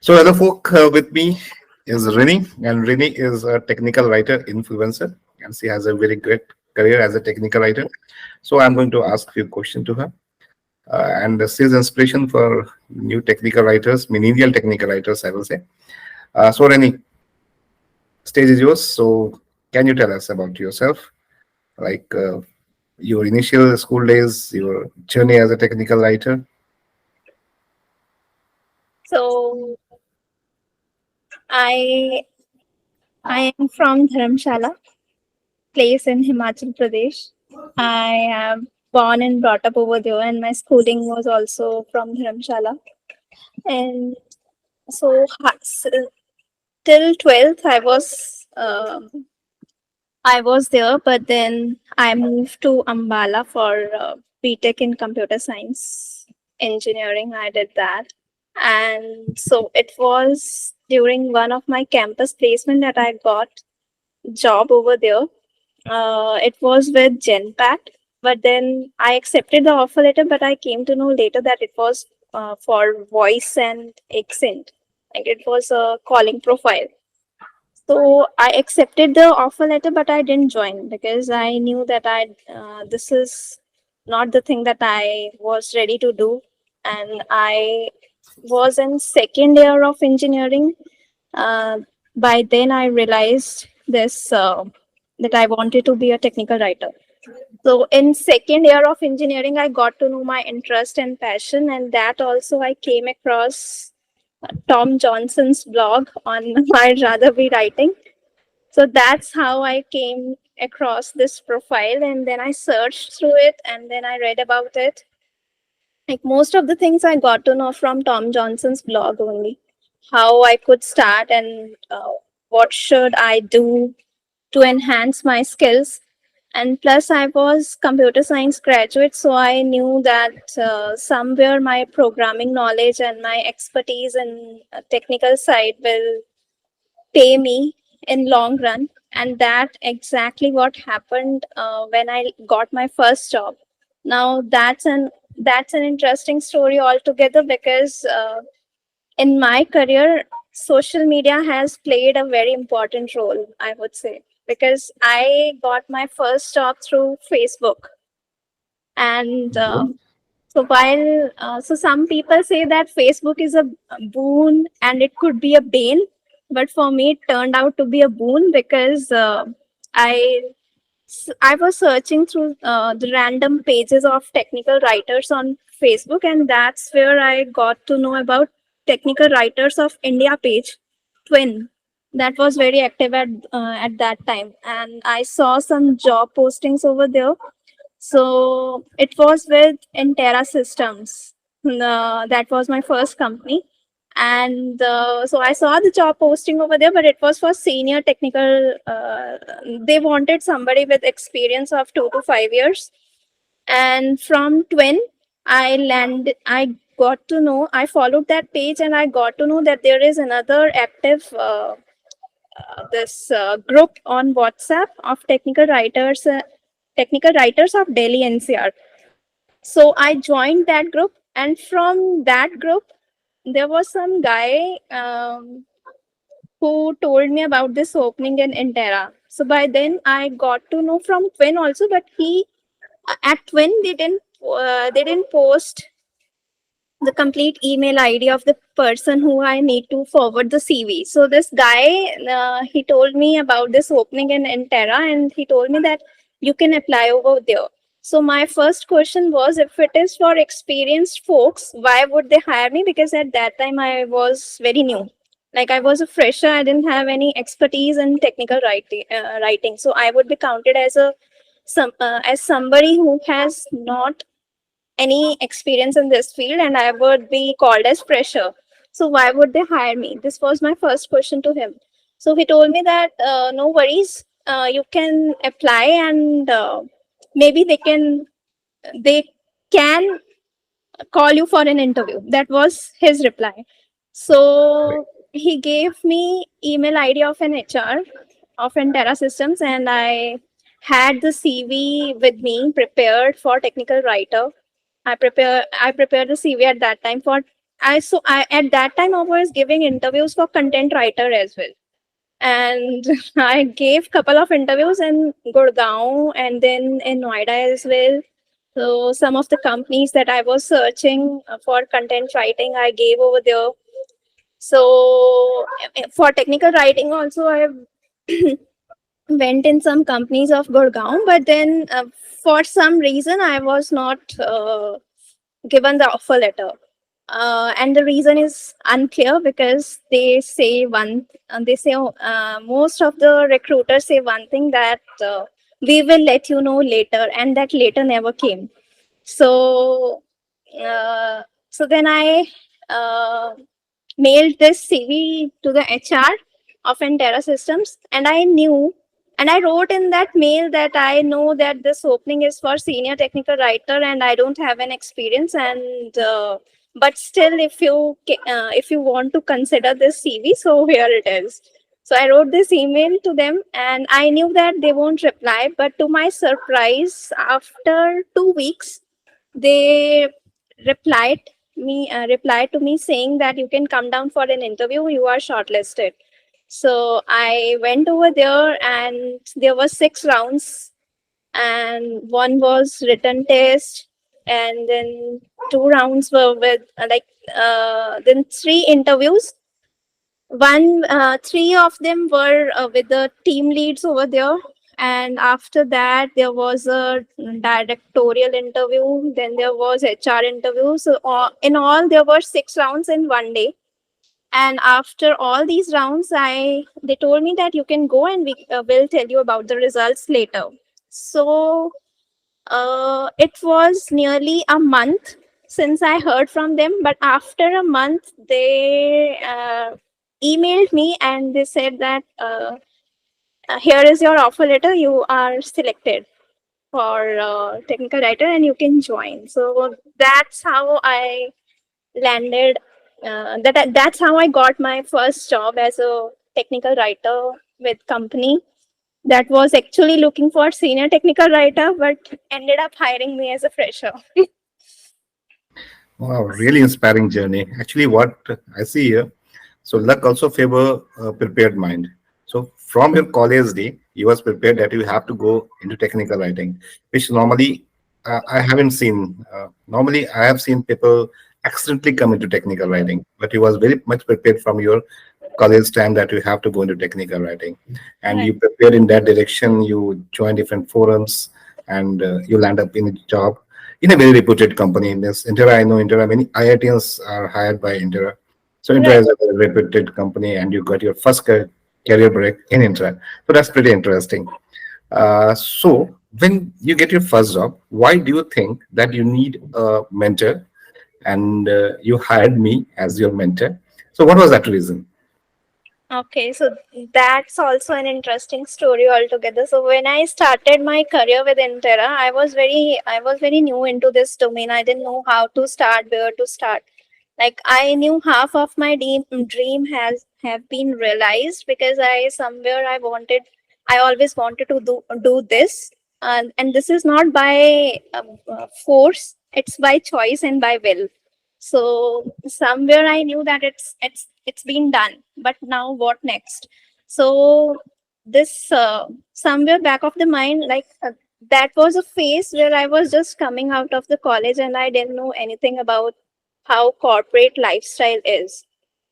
So other folk with me is Rinni, and Rinni is a technical writer influencer, and she has a very great career as a technical writer. So I'm going to ask a few questions to her, and she is inspiration for new technical writers, millennial technical writers, I will say. So Rinni, stage is yours. So can you tell us about yourself, like your initial school days, your journey as a technical writer? So I I am from Dharamshala, place in Himachal Pradesh. I am born and brought up over there, and my schooling was also from Dharamshala. And so till 12th, I was there, but then I moved to Ambala for BTech in computer science engineering. I did that, and so it was during one of my campus placement that I got job over there. It was with Genpact, but then I accepted the offer letter, but I came to know later that it was for voice and accent, like it was a calling profile. So I accepted the offer letter, but I didn't join because I knew that this is not the thing that I was ready to do, and I was in second year of engineering. Uh, by then, I realized this that I wanted to be a technical writer. So in second year of engineering, I got to know my interest and passion, and that also I came across Tom Johnson's blog on I'd rather be writing. So that's how I came across this profile, and then I searched through it, and then I read about it. Like most of the things I got to know from Tom Johnson's blog only, how I could start and what should I do to enhance my skills. And plus, I was computer science graduate, so I knew that somewhere my programming knowledge and my expertise in technical side will pay me in long run, and that exactly what happened when I got my first job. Now that's an interesting story altogether because in my career social media has played a very important role, I would say, because I got my first job through Facebook. And so some people say that Facebook is a boon and it could be a bane, but for me it turned out to be a boon because I I was searching through the random pages of technical writers on Facebook, and that's where I got to know about Technical Writers of India page, Twin. That was very active at that time, and I saw some job postings over there. So it was with Intera Systems. That was my first company. And so I saw the job posting over there, but it was for senior technical. They wanted somebody with experience of 2 to 5 years. And from Twin, I got to know, I followed that page and I got to know that there is another active this group on WhatsApp of technical writers of Delhi NCR. So I joined that group, and from that group, there was some guy who told me about this opening in Intera. So by then I got to know from Twin also, but he at Twin they didn't post the complete email ID of the person who I need to forward the CV. So this guy, he told me about this opening in Intera, and he told me that you can apply over there. So my first question was, if it is for experienced folks, why would they hire me? Because at that time I was very new. Like I was a fresher, I didn't have any expertise in technical writing. So I would be counted as as somebody who has not any experience in this field, and I would be called as fresher. So why would they hire me? This was my first question to him. So he told me that no worries, you can apply, and maybe they can call you for an interview. That was his reply. So he gave me email ID of an HR of Intera Systems, and I had the CV with me prepared for technical writer. I prepared the CV at that time for I at that time I was giving interviews for content writer as well, and I gave couple of interviews in Gurgaon and then in Noida as well. So some of the companies that I was searching for content writing, I gave over there. So for technical writing also, I went in some companies of Gurgaon, but then for some reason I was not given the offer letter. And the reason is unclear because they say most of the recruiters say one thing that we will let you know later, and that later never came. So, uh, so then I uh, mailed this CV to the HR of Entera Systems, and I knew, and I wrote in that mail that I know that this opening is for senior technical writer, and I don't have an experience, and but still, if you want to consider this CV, so here it is. So I wrote this email to them, and I knew that they won't reply. But to my surprise, after 2 weeks, they replied replied to me saying that you can come down for an interview, you are shortlisted. So I went over there, and there were 6 rounds, and one was written test, and then 2 rounds were with then 3 interviews. Three of them were with the team leads over there, and after that there was a directorial interview, then there was HR interview. So in all there were 6 rounds in one day. And after all these rounds, they told me that you can go, and we will tell you about the results later. So it was nearly a month since I heard from them, but after a month, they emailed me and they said that here is your offer letter. You are selected for technical writer, and you can join. So that's how I landed. That's how I got my first job as a technical writer with company that was actually looking for senior technical writer, but ended up hiring me as a fresher. Wow, really inspiring journey. Actually, what I see here, so luck also favor a prepared mind. So from your college day, you was prepared that you have to go into technical writing, which normally I haven't seen. Normally, I have seen people accidentally come into technical writing, but you was very much prepared from your college time that you have to go into technical writing, and Right. you prepared in that direction. You join different forums, and you land up in a job in a very reputed company. In this Intera, I know Intera, many IITians are hired by Intera. So Intera Right. is a very reputed company, and you got your first career break in Intera. So that's pretty interesting. So when you get your first job, why do you think that you need a mentor, and you hired me as your mentor? So what was that reason? Okay, so that's also an interesting story altogether. So when I started my career with Intera, I was very new into this domain. I didn't know how to start, where to start. Like I knew half of my dream has have been realized because I always wanted to do this, and this is not by force. It's by choice and by will. So somewhere I knew that it's been done, but now what next? So this somewhere back of the mind, that was a phase where I was just coming out of the college and I didn't know anything about how corporate lifestyle is.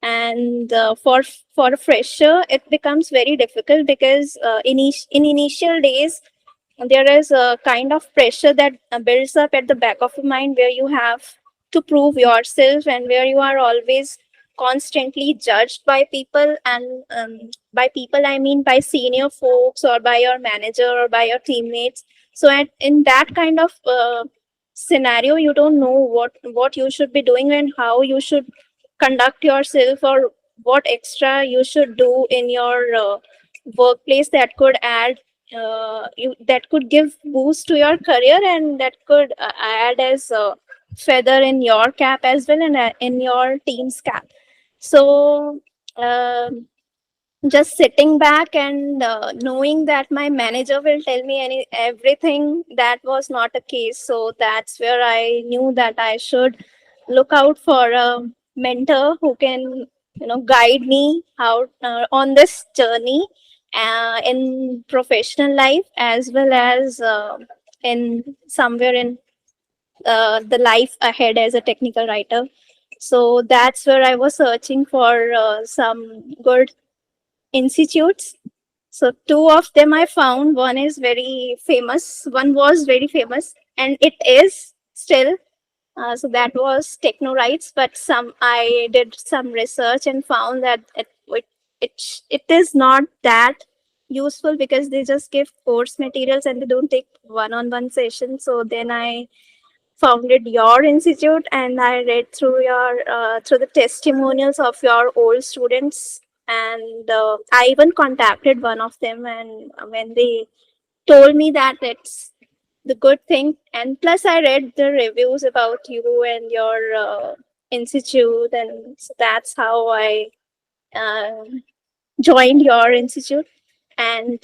And for a fresher, it becomes very difficult because in initial days there is a kind of pressure that builds up at the back of your mind where you have to prove yourself and where you are always constantly judged by people. And by people I mean by senior folks or by your manager or by your teammates. So in that kind of scenario, you don't know what you should be doing and how you should conduct yourself, or what extra you should do in your workplace that could that could give boost to your career, and that could add as a feather in your cap as well, and in your team's cap. So um, just sitting back and knowing that my manager will tell me everything, that was not a case. So that's where I knew that I should look out for a mentor who can guide me how on this journey in professional life, as well as in somewhere in the life ahead as a technical writer. So that's where I was searching for some good institutes. So two of them I found. One is very famous. One was very famous, and it is still. So that was Technorites. But some I did some research and found that it is not that useful, because they just give course materials and they don't take one-on-one sessions. So then I founded your institute, and I read through your through the testimonials of your old students, and I even contacted one of them, and when they told me that it's the good thing, and plus I read the reviews about you and your institute, and so that's how I uh, joined your institute. And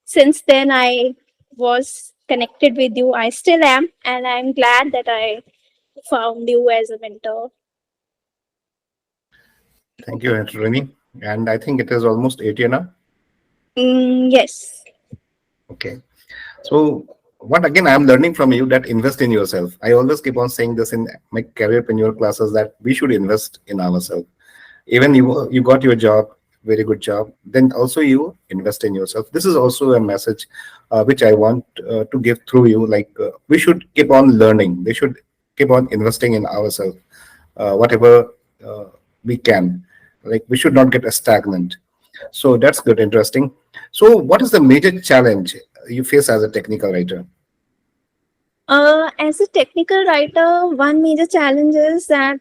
since then I was connected with you, I still am, and I'm glad that I found you as a mentor. Thank you, Rini. And I think it is almost 8 year now. Yes. Okay. So what again I'm learning from you, that invest in yourself. I always keep on saying this in my careerpreneur classes, that we should invest in ourselves. Even you got your job, very good job, then also you invest in yourself. This is also a message which I want to give through you. Like we should keep on learning. We should keep on investing in ourselves, whatever we can. Like we should not get stagnant. So that's good, interesting. So what is the major challenge you face as a technical writer? As a technical writer, one major challenge is that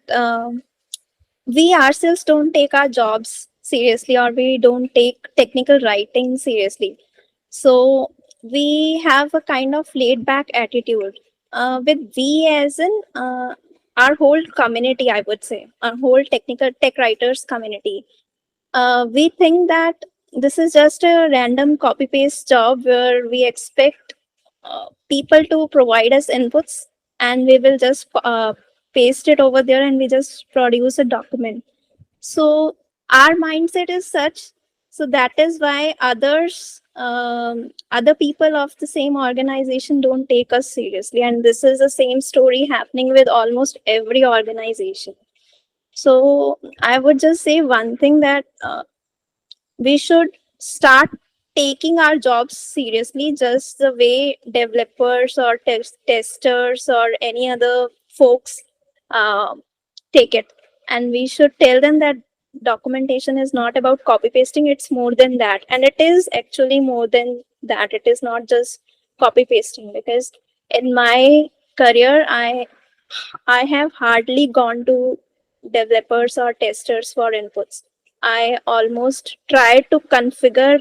we ourselves don't take our jobs seriously, or we don't take technical writing seriously. So we have a kind of laid back attitude. With we as in our whole community, I would say, our whole technical tech writers community. We think that this is just a random copy paste job where we expect people to provide us inputs, and we will just paste it over there and we just produce a document. So our mindset is such. So that is why other people of the same organization don't take us seriously, and this is the same story happening with almost every organization. So I would just say one thing, that we should start taking our jobs seriously, just the way developers or testers or any other folks uh, take it. And we should tell them that documentation is not about copy pasting, it's more than that. And it is actually more than that. It is not just copy pasting, because in my career, I have hardly gone to developers or testers for inputs. I almost tried to configure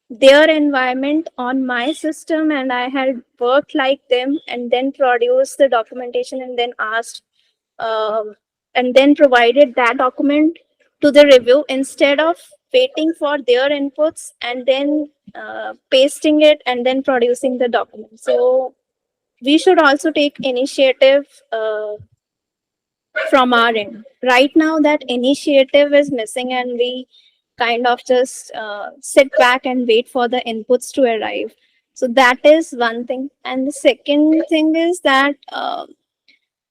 their environment on my system, and I had worked like them and then produced the documentation and then asked um, and then provided that document to the review, instead of waiting for their inputs and then pasting it and then producing the document. So we should also take initiative from our end. Right now, that initiative is missing, and we kind of just sit back and wait for the inputs to arrive. So that is one thing. And the second thing is that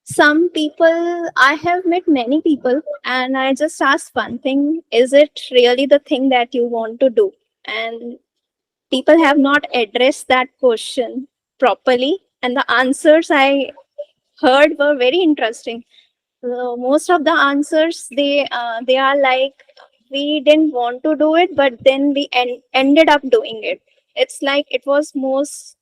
some people, I have met many people, and I just ask one thing: is it really the thing that you want to do? And people have not addressed that question properly. And the answers I heard were very interesting. Most of the answers, they are like, we didn't want to do it, but then we ended up doing it. It's like it was mostly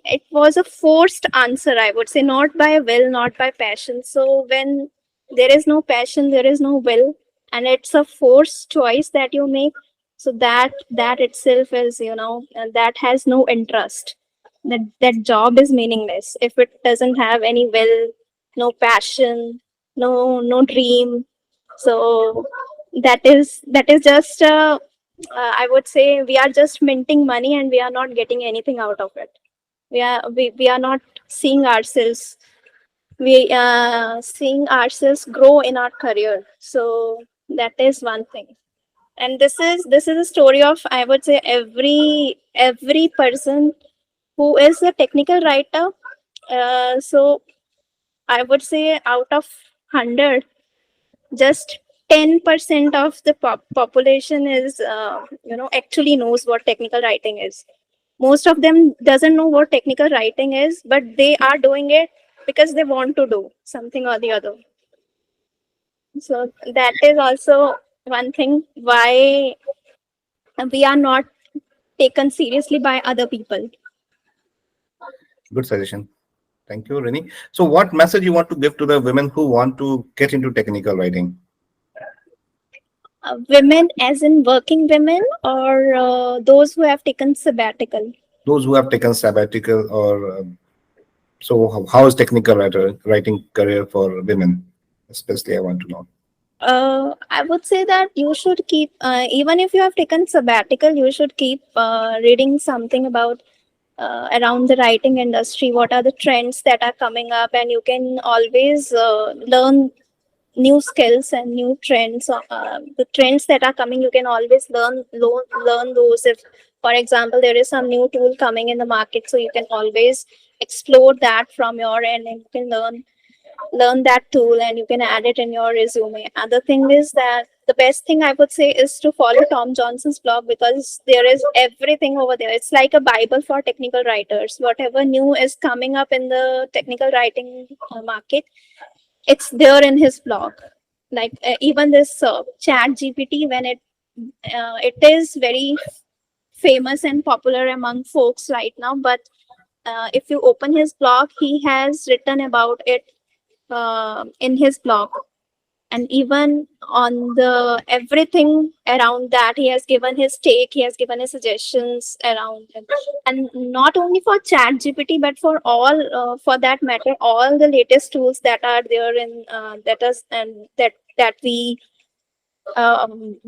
it was a forced answer, I would say, not by will, not by passion. So when there is no passion, there is no will, and it's a forced choice that you make. So that itself is, that has no interest. That job is meaningless if it doesn't have any will, no passion, no dream. So that is just I would say we are just minting money and we are not getting anything out of it. We are not seeing ourselves we seeing ourselves grow in our career. So that is one thing. And this is a story of, I would say, every person who is a technical writer. So I would say out of 100, just 10% of the population is actually knows what technical writing is. Most of them doesn't know what technical writing is, but they are doing it because they want to do something or the other. So that is also one thing why we are not taken seriously by other people. Good suggestion. Thank you, Rini. So, what message you want to give to the women who want to get into technical writing? Women, as in working women, or those who have taken sabbatical. Those who have taken sabbatical, or so, how is technical writing career for women? Especially, I want to know. I would say that you should keep, even if you have taken sabbatical, you should keep reading something about around the writing industry. What are the trends that are coming up, and you can always learn new skills and new trends. The trends that are coming, you can always learn those. If, for example, there is some new tool coming in the market, so you can always explore that from your end, and you can learn that tool and you can add it in your resume. Other thing is that the best thing I would say is to follow Tom Johnson's blog, because there is everything over there. It's like a Bible for technical writers. Whatever new is coming up in the technical writing market, it's there in his blog. Like even this chat GPT, when it is very famous and popular among folks right now, but if you open his blog, he has written about it in his blog, and even on the everything around that, he has given his take, he has given his suggestions around it. And not only for chat gpt, but for all, for that matter, all the latest tools that are there in that we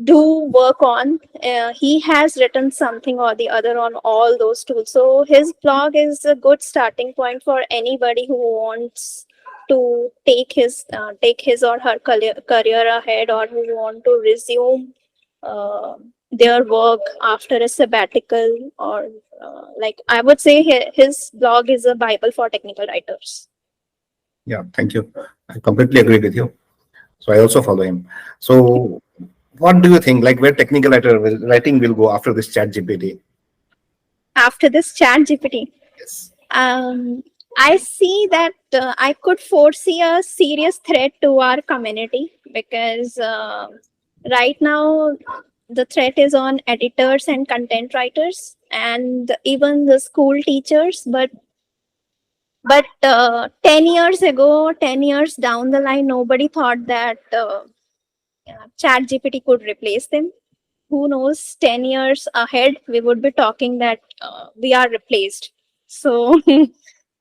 do work on. He has written something or the other on all those tools. So his blog is a good starting point for anybody who wants to take his or her career ahead, or who want to resume uh, their work after a sabbatical, or like I would say his blog is a Bible for technical writers. Yeah, thank you. I completely agree with you. So, I also follow him. So, what do you think? Like, where technical writing will go after this chat GPT? After this chat gpt, Yes. I see that I could foresee a serious threat to our community, because right now the threat is on editors and content writers and even the school teachers. But 10 years ago, 10 years down the line, nobody thought that chat GPT could replace them. Who knows, 10 years ahead, we would be talking that we are replaced. So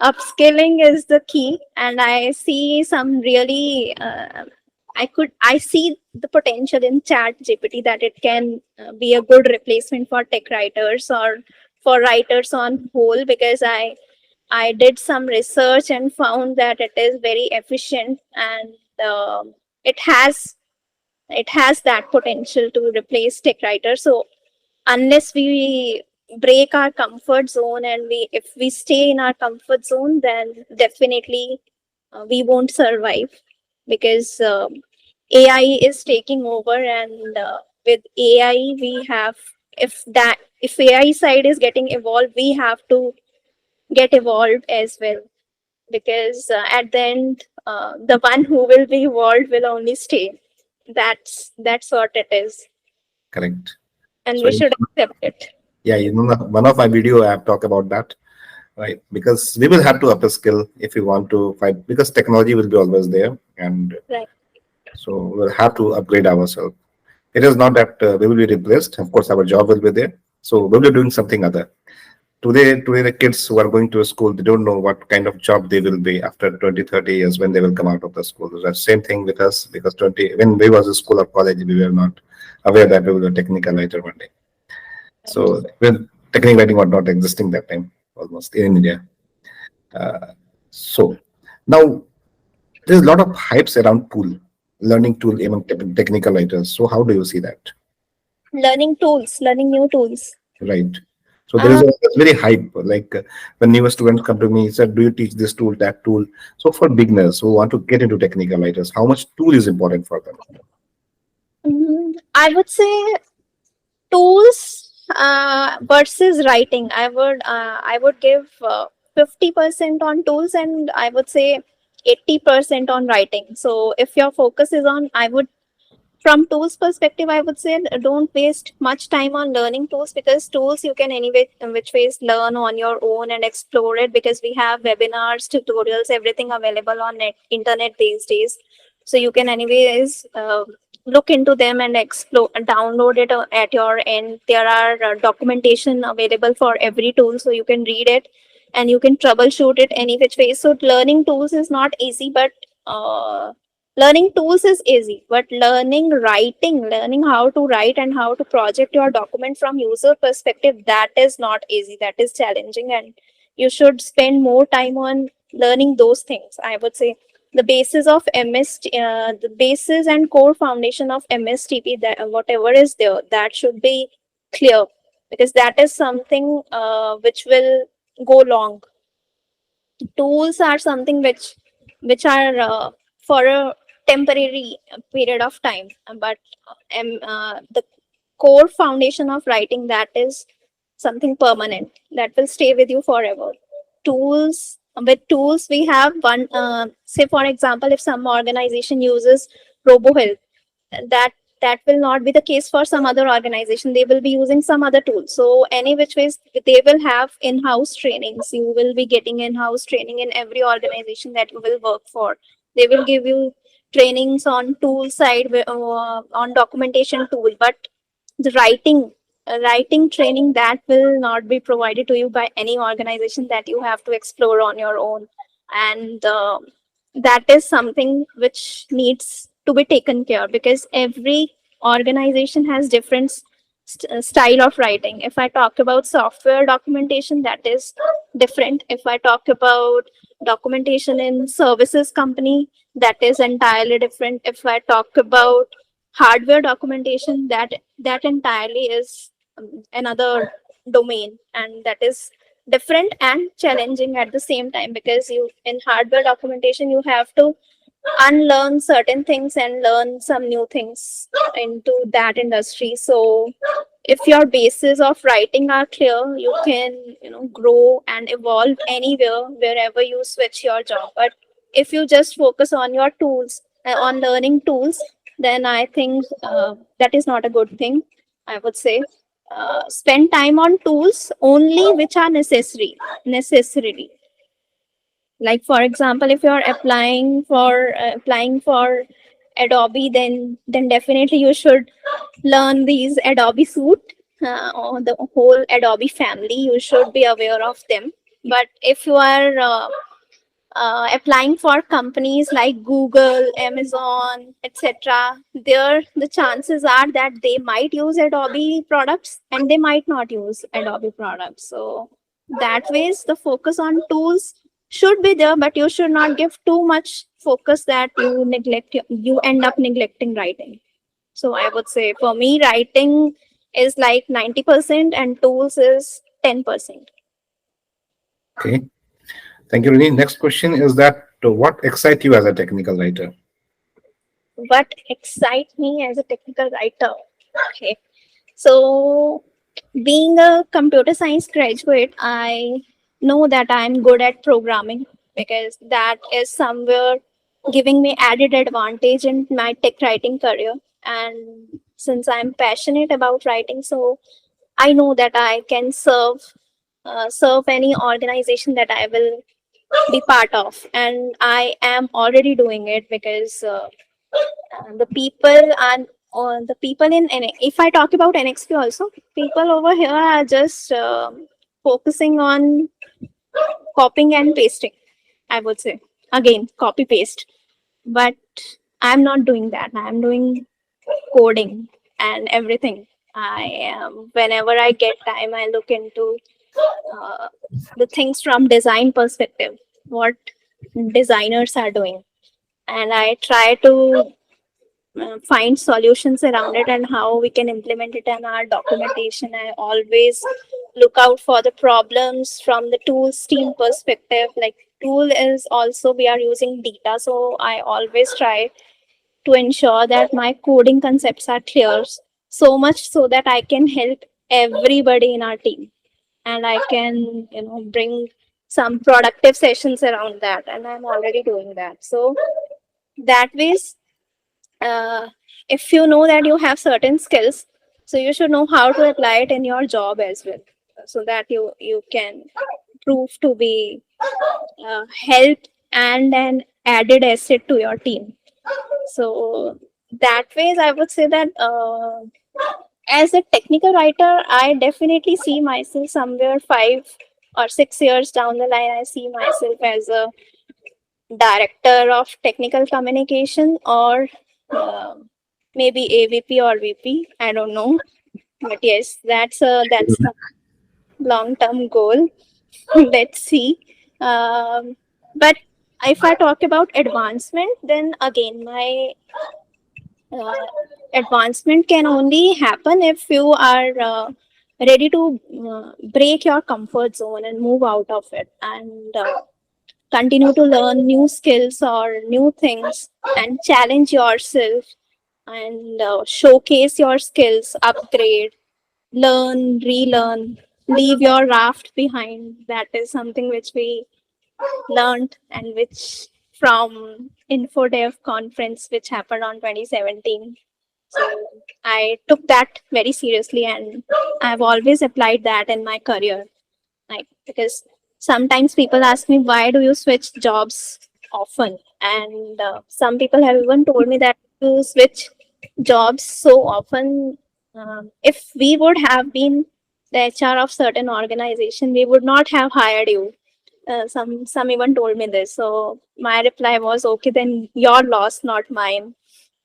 upskilling is the key, and I see some really I see the potential in chat gpt, that it can be a good replacement for tech writers or for writers on whole, because I did some research and found that it is very efficient, and it has it has that potential to replace tech writers. So unless we break our comfort zone, and we if we stay in our comfort zone, then definitely we won't survive, because AI is taking over, and with AI we have, if AI side is getting evolved, we have to get evolved as well, because at the end, the one who will be evolved will only stay. That's what it is, Correct. and So, we should accept it. yeah, one of my video I have talked about that, right? Because we will have to up a skill if we want to fight, because technology will be always there, and Right. so we'll have to upgrade ourselves. It is not that we will be replaced. Of course, our job will be there. So we'll be doing something other. Today the kids who are going to a school, they don't know what kind of job they will be after 20, 30 years when they will come out of the school. The same thing with us, because when we was in school or college, we were not aware that we will be a technical writer one day. So when technical writing was not existing that time, almost in India. Uh, so now There's a lot of hypes around tool, learning tool among technical writers. So how do you see that? Learning tools, learning new tools. Right. So there is Uh, a it's very hype. Like when newer students come to me, he said, "Do you teach this tool, that tool?" So for beginners who want to get into technical writers, how much tool is important for them? I would say tools versus writing. I would give 50% on tools, and I would say 80% on writing. So if your focus is on, I would, from tools perspective, I would say don't waste much time on learning tools, because tools you can anyway in which ways learn on your own and explore it, because we have webinars, tutorials, everything available on internet these days. So you can anyways look into them and explore, download it at your end. There are documentation available for every tool, so you can read it and you can troubleshoot it any which way. So learning tools is not easy, but learning tools is easy, but learning how to write and how to project your document from user perspective, that is not easy. That is challenging, and you should spend more time on learning those things. I would say the basis of the basis and core foundation of MSTP, that whatever is there, that should be clear, because that is something which will go long. Tools are something which are for a temporary period of time, but the core foundation of writing, that is something permanent that will stay with you forever. Tools, with tools we have one, say for example, if some organization uses RoboHealth, that that will not be the case for some other organization. They will be using some other tool. So any which ways, they will have in-house trainings. You will be getting in-house training in every organization that you will work for. They will give you trainings on tool side, on documentation tool, but the writing training, that will not be provided to you by any organization. That you have to explore on your own. And that is something which needs to be taken care, because every organization has different style of writing. If I talk about software documentation, that is different. If I talk about documentation in services company, that is entirely different. If I talk about hardware documentation, that entirely is another domain, and that is different and challenging at the same time, because you, in hardware documentation, you have to unlearn certain things and learn some new things into that industry. So if your bases of writing are clear, you can, grow and evolve anywhere, wherever you switch your job. But if you just focus on your tools, on learning tools, then I think that is not a good thing. I would say spend time on tools only which are necessarily. Like for example, if you're applying for Adobe, then definitely you should learn these Adobe suite, or the whole Adobe family. You should be aware of them. But if you are applying for companies like Google, Amazon, etc., there the chances are that they might use Adobe products and they might not use Adobe products. So that ways the focus on tools should be there, but you should not give too much focus that you end up neglecting writing. So I would say for me, writing is like 90% and tools is 10%. Okay. Thank you, Rini. Next question is that what excites you as a technical writer? What excites me as a technical writer? Okay. So, being a computer science graduate, I know that I'm good at programming, because that is somewhere giving me added advantage in my tech writing career. And since I'm passionate about writing, so I know that I can serve any organization that I will be part of, and I am already doing it, because the people and the people in if I talk about NXP also, people over here are just focusing on copying and pasting. I would say again copy paste, but I'm not doing that. I'm doing coding and everything. Whenever I get time, I look into uh, the things from design perspective. What designers are doing, and I try to find solutions around it and how we can implement it in our documentation. I always look out for the problems from the tools team perspective. Like tool is also we are using data, so I always try to ensure that my coding concepts are clear, so much so that I can help everybody in our team, and I can bring some productive sessions around that, and I'm already doing that. So that ways, uh, if you know that you have certain skills, so you should know how to apply it in your job as well, so that you can prove to be help and an added asset to your team. So that ways I would say that as a technical writer, I definitely see myself somewhere 5 or 6 years down the line. I see myself as a director of technical communication, or uh, maybe AVP or VP. I don't know, but yes, that's the long term goal. Let's see. But if I talk about advancement, then again, my uh, advancement can only happen if you are ready to break your comfort zone and move out of it, and continue to learn new skills or new things and challenge yourself, and showcase your skills, upgrade, learn, relearn, leave your raft behind. That is something which we learned, and which from InfoDev conference which happened on 2017. So I took that very seriously, and I've always applied that in my career. Like, because sometimes people ask me, why do you switch jobs often? And some people have even told me that you switch jobs so often. If we would have been the HR of certain organization, we would not have hired you. Some even told me this. So my reply was, okay, then your loss, not mine.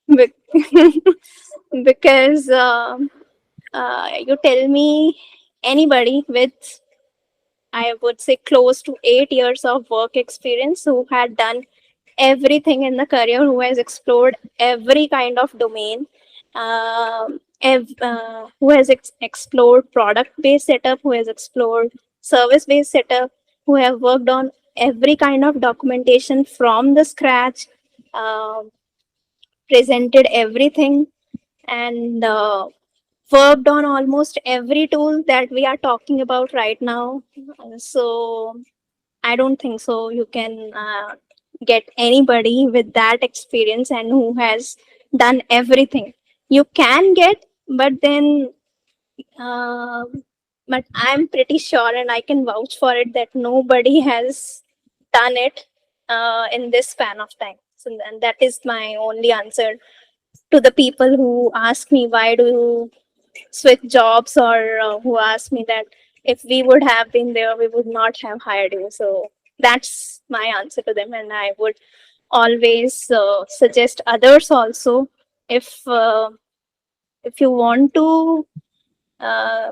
Bec- because you tell me anybody with, I would say, close to 8 years of work experience, who had done everything in the career, who has explored every kind of domain, who has explored product based setup, who has explored service based setup, who have worked on every kind of documentation from the scratch, uh, presented everything, and worked on almost every tool that we are talking about right now. So I don't think so. You can get anybody with that experience and who has done everything. You can get, but then, uh, but I'm pretty sure and I can vouch for it that nobody has done it in this span of time. So then that is my only answer to the people who ask me, why do you switch jobs, or who asked me that if we would have been there, we would not have hired you. So that's my answer to them, and I would always suggest others also, if if you want to uh,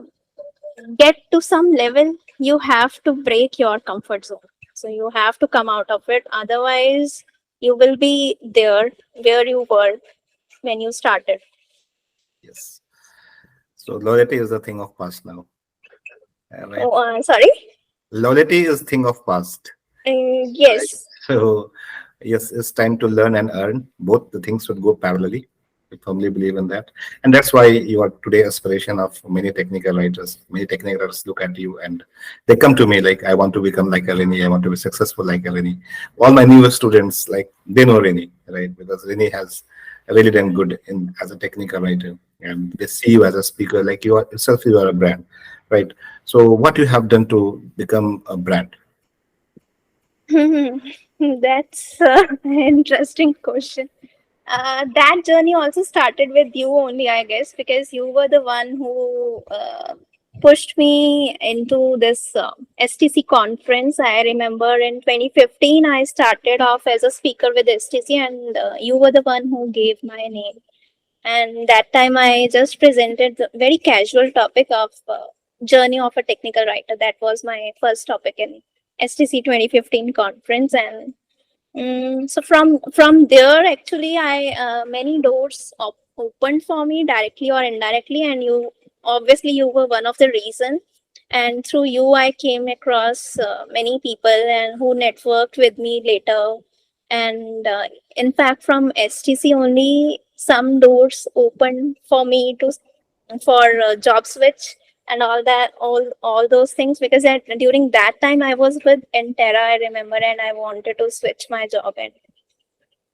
get to some level, you have to break your comfort zone. So you have to come out of it. Otherwise, you will be there where you were when you started. Yes. So loyalty is a thing of past now. Right. Oh, sorry. Loyalty is thing of past. Right. Yes. So yes, it's time to learn and earn. Both the things should go parallelly. I firmly believe in that. And that's why you are today aspiration of many technical writers. Many technical writers look at you and they come to me like, I want to become like a Rinni. I want to be successful like a Rinni. All my newest students, like they know Rinni, right? Because Rinni has really done good in as a technical writer. And they see you as a speaker, like you are yourself, you are a brand, right? So what you have done to become a brand? That's an interesting question. That journey also started with you only, I guess, because you were the one who pushed me into this STC conference. I remember in 2015, I started off as a speaker with STC, and you were the one who gave my name. And that time, I just presented the very casual topic of journey of a technical writer. That was my first topic in STC 2015 conference, and So from there, actually, I many doors opened for me directly or indirectly, and you obviously you were one of the reason. And through you, I came across many people and who networked with me later. And in fact, from STC only, some doors opened for me to for job switch and all that, all those things, because during that time I was with Entera, I remember, and I wanted to switch my job.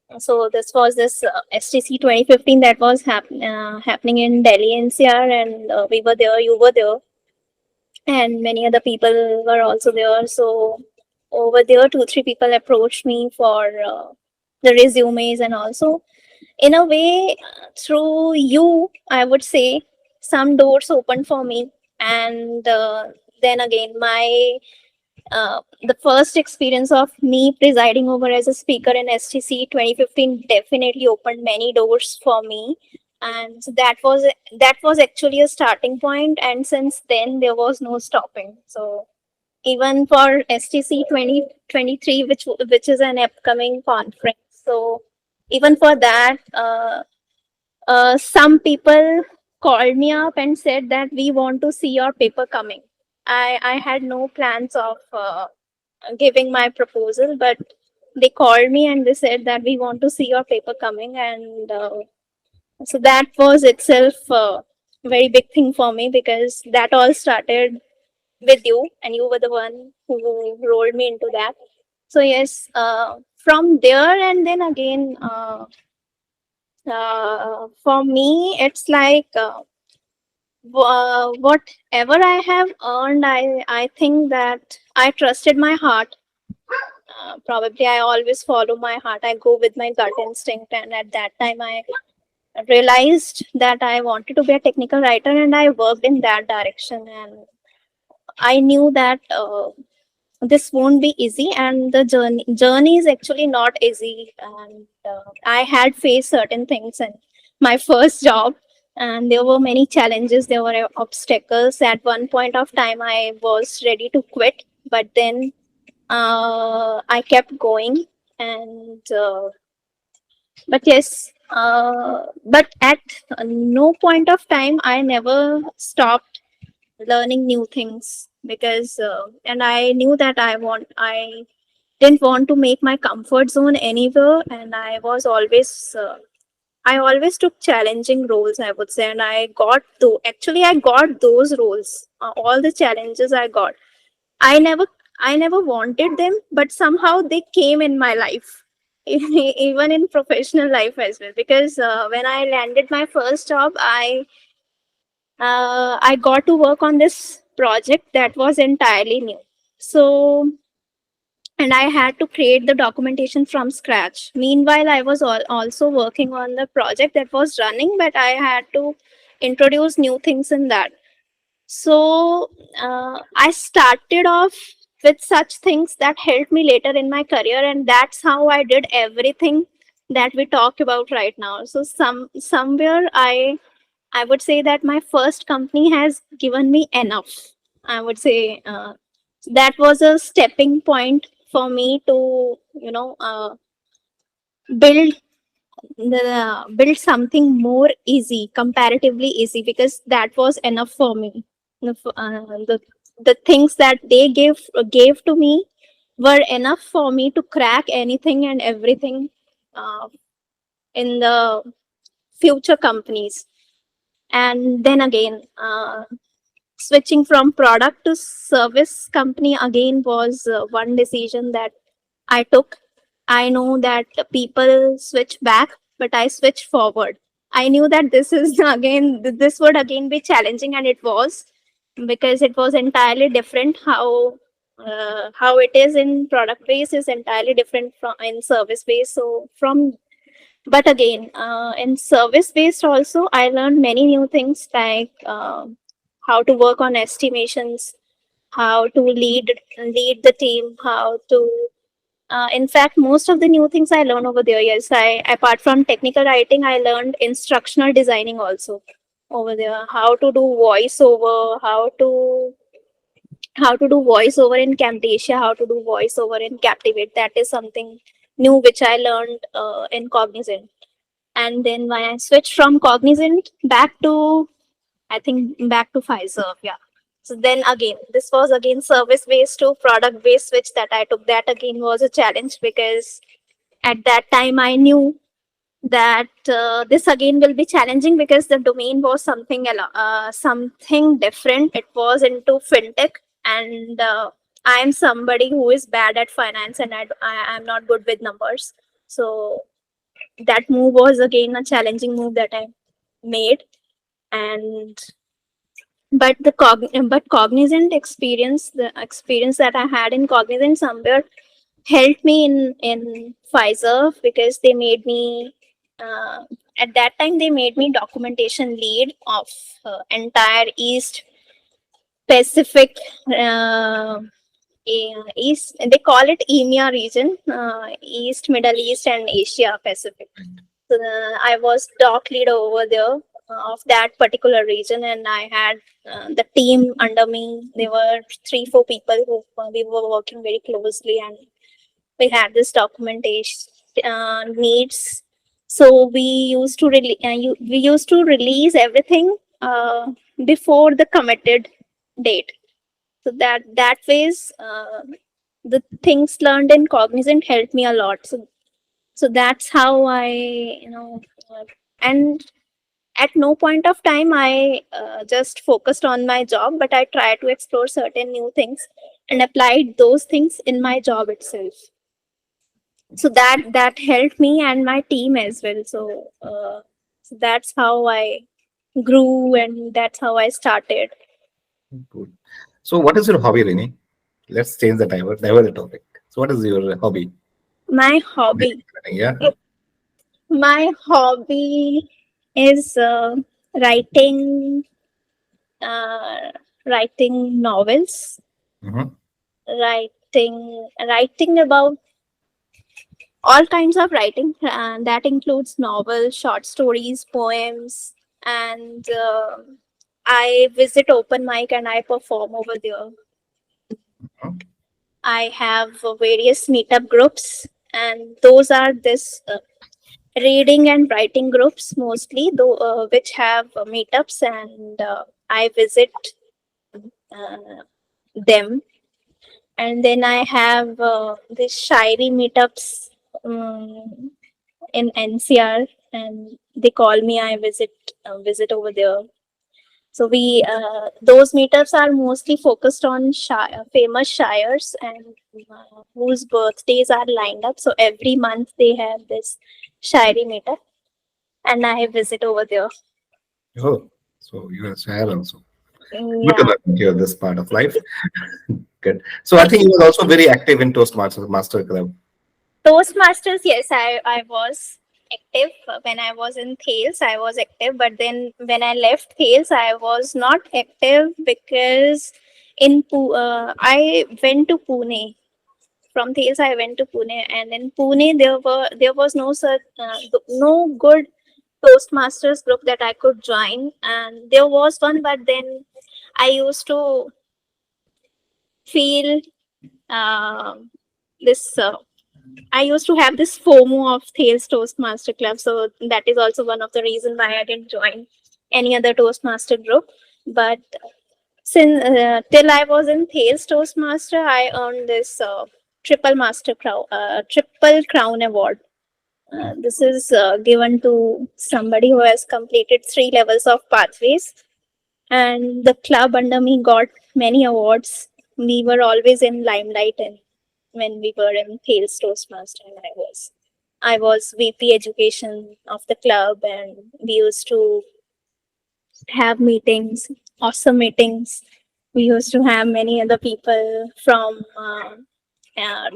And so this was this STC 2015 that was happening in Delhi NCR, and we were there, you were there, and many other people were also there. So over there, two three people approached me for the resumes, and also in a way, through you, I would say some doors opened for me. And then again, my the first experience of me presiding over as a speaker in STC 2015 definitely opened many doors for me. And so that was actually a starting point, and since then there was no stopping. So even for STC 2023, which is an upcoming conference, so even for that, some people called me up and said that we want to see your paper coming. I had no plans of giving my proposal, but they called me and they said that we want to see your paper coming. And so that was itself a very big thing for me, because that all started with you, and you were the one who rolled me into that. So yes, from there, and then again, for me, it's like whatever I have earned, I think that I trusted my heart. Probably I always follow my heart. I go with my gut instinct, and at that time, I realized that I wanted to be a technical writer, and I worked in that direction. And I knew that this won't be easy, and the journey is actually not easy. And I had faced certain things in my first job, and there were many challenges, there were obstacles. At one point of time I was ready to quit, but then I kept going. And but yes, but at no point of time I never stopped learning new things, because and I knew that I didn't want to make my comfort zone anywhere. And I always took challenging roles, I would say, and I got those roles. All the challenges I got, I never I never wanted them, but somehow they came in my life. Even in professional life as well, because when I landed my first job, I got to work on this project that was entirely new. So, and I had to create the documentation from scratch. Meanwhile, I was also working on the project that was running, but I had to introduce new things in that. So, I started off with such things that helped me later in my career, and that's how I did everything that we talk about right now. So, somewhere I would say that my first company has given me enough. I would say that was a stepping point for me to, build build something more easy, comparatively easy, because that was enough for me. The things that they gave to me were enough for me to crack anything and everything uh, in the future companies. And then again, switching from product to service company again was one decision that I took. I know that people switch back, but I switched forward. I knew that this is this would again be challenging, and it was, because it was entirely different. How it is in product base is entirely different from in service base. So from but again, in service based also, I learned many new things, like how to work on estimations, how to lead the team, how to in fact, most of the new things I learned over there. Yes, I apart from technical writing, I learned instructional designing also over there. How to do voiceover, how to do voiceover in Camtasia, how to do voiceover in Captivate. That is something new which I learned in Cognizant. And then when I switched from Cognizant back to, I think back to Pfizer, yeah. So then again, this was again service based to product based switch that I took. That again was a challenge because at that time I knew that this again will be challenging because the domain was something different. It was into fintech, and I am somebody who is bad at finance, and I am not good with numbers. So that move was again a challenging move that I made. And but Cognizant experience, the experience that I had in Cognizant somewhere helped me in Pfizer because they made me uh, at that time they made me documentation lead of entire East Pacific, East, they call it EMEA region, East, Middle East, and Asia Pacific. So I was doc lead over there of that particular region, and I had the team under me. There were 3-4 people who we were working very closely, and we had this documentation needs. So we used to release everything before the committed date. So that phase, the things learned in Cognizant helped me a lot. So that's how I, and at no point of time I just focused on my job, but I tried to explore certain new things and applied those things in my job itself. So that helped me and my team as well. So that's how I grew, and that's how I started. Good. So, what is your hobby, Rini? Let's change the divert the topic. So, what is your hobby? My hobby. Yeah. My hobby is writing, uh, writing novels, Mhm. writing about all kinds of writing. That includes novels, short stories, poems, and I visit open mic and I perform over there. Mhm. I have various meetup groups, and those are this reading and writing groups mostly, though which have meetups, and I visit uh, them. And then I have this Shairi meetups um, in NCR, and they call me. I visit over there. So we those meetups are mostly focused on famous shires and whose birthdays are lined up. So every month they have this Shairi meetup, and I visit over there. Oh, so you are a share also. Good to Yeah. know that you're this part of life. Good. So, I think you were also very active in Toastmasters Master Club. Toastmasters, yes, I was active when I was in Thales. I was active, but then when I left Thales, I was not active because I went to Pune. From Thales, I went to Pune, and in Pune there was no such no good Toastmasters group that I could join, and there was one, but then I used to feel uh, this. I used to have this FOMO of Thales Toastmaster Club, so that is also one of the reason why I didn't join any other Toastmaster group. But since till I was in Thales Toastmaster, I earned this triple crown award. This is given to somebody who has completed 3 levels of pathways, and the club under me got many awards. We were always in limelight, and when we were in Thales Toastmaster, and I was VP education of the club, and we used to have meetings, awesome meetings. We used to have many other people from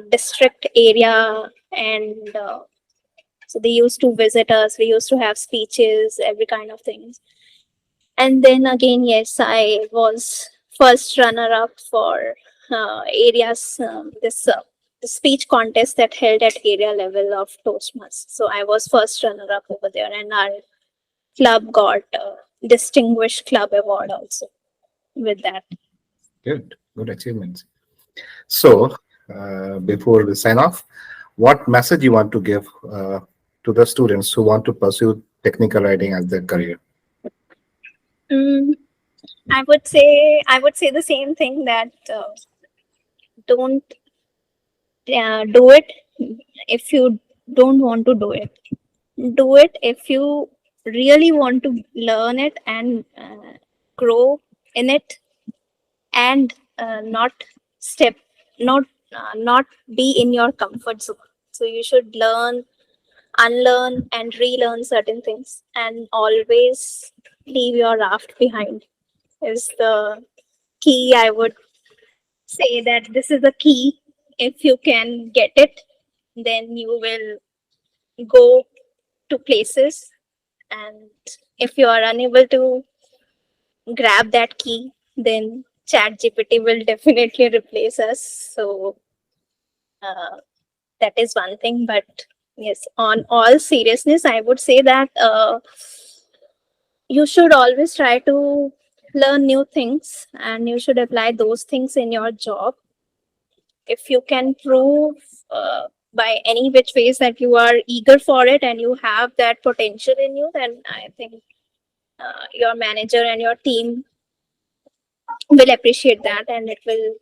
district area, and so they used to visit us. We used to have speeches, every kind of things. And then again, yes, I was first runner up for areas, the speech contest that held at area level of Toastmasters. So I was first runner up over there, and our club got distinguished club award also with that. Good. Good achievements. So, before we sign off, what message you want to give to the students who want to pursue technical writing as their career? Mm, I would say the same thing that don't do it if you don't want to do it. Do it if you really want to learn it and grow in it, and not step not be in your comfort zone. So you should learn, unlearn, and relearn certain things, and always leave your raft behind is the key. I would say that this is the key. If you can get it, then you will go to places, and if you are unable to grab that key, then chat gpt will definitely replace us. So uh, that is one thing. But yes, on all seriousness, I would say that you should always try to learn new things, and you should apply those things in your job. If you can prove by any which ways that you are eager for it and you have that potential in you, then I think your manager and your team will appreciate that, and it will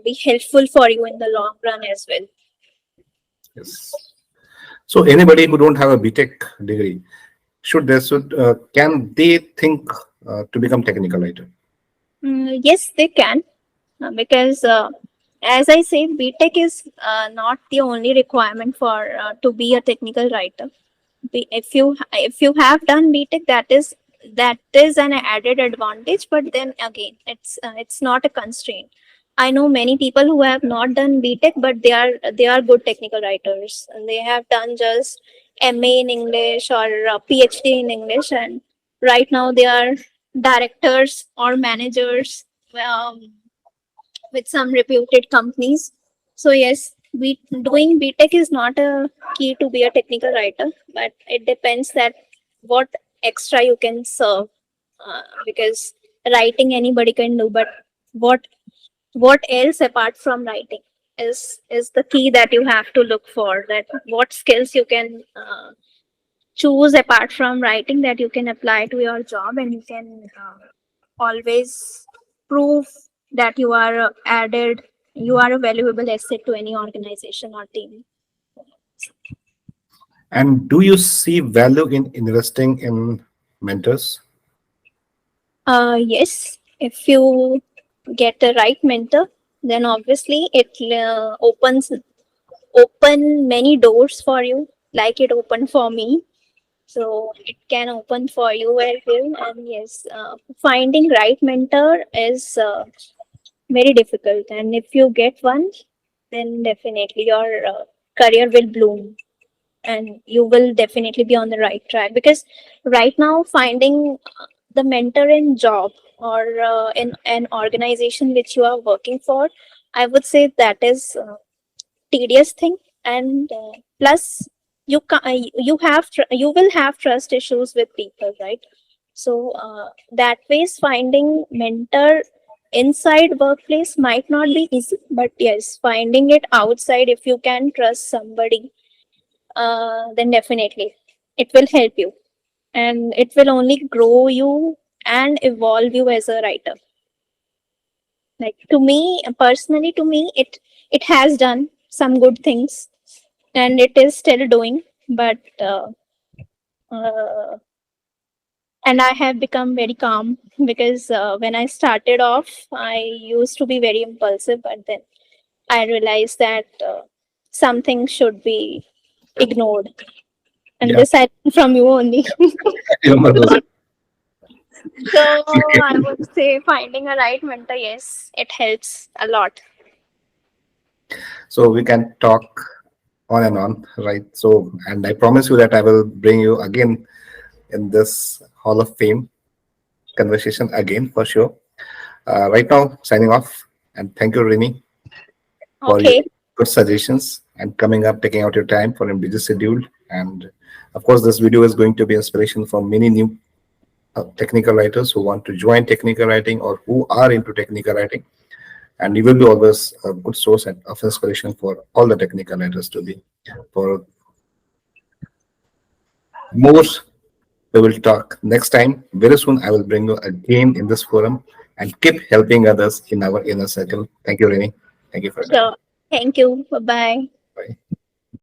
be helpful for you in the long run as well. Yes. So anybody who don't have a BTech degree, can they think to become technical writer? Yes, they can, because as I say, BTech is not the only requirement for to be a technical writer. If you have done BTech, that is an added advantage. But then again, it's not a constraint. I know many people who have not done BTech, but they are good technical writers, and they have done just MA in English or PhD in English, and right now they are directors or managers with some reputed companies. So yes, doing BTech is not a key to be a technical writer, but it depends that what extra you can serve. Because writing anybody can do, but what what else apart from writing is the key that you have to look for. That what skills you can choose apart from writing that you can apply to your job, and you can always prove that you are a valuable asset to any organization or team. And do you see value in investing in mentors? Yes, if you get the right mentor, then obviously it open many doors for you, like it opened for me. So it can open for you as well. And yes, finding right mentor is very difficult. And if you get one, then definitely your career will bloom, and you will definitely be on the right track. Because right now, finding the mentor in job or in an organization which you are working for, I would say that is tedious thing. And plus, you will have trust issues with people, right? So that ways finding mentor inside workplace might not be easy, but yes, finding it outside, if you can trust somebody, then definitely it will help you, and it will only grow you and evolve you as a writer. Like, to me personally, to me it has done some good things, and it is still doing. But uh, and I have become very calm, because when I started off, I used to be very impulsive, but then I realized that some things should be ignored, and Yeah, this I learned from you only. I remember those. So I would say finding a right mentor, yes, it helps a lot. So we can talk on and on, right? So, and I promise you that I will bring you again in this Hall of Fame conversation again for sure. Right now, signing off, and thank you, Rini, for your Okay. good suggestions and coming up, taking out your time for a busy schedule. And of course, this video is going to be inspiration for many new technical writers who want to join technical writing or who are into technical writing. and you will be always a good source of inspiration for all the technical writers to be. For more, we will talk next time. Very soon, I will bring you again in this forum and keep helping others in our inner circle. Thank you, Rini. Thank you for your time. Sure. Thank you. Bye bye. Bye.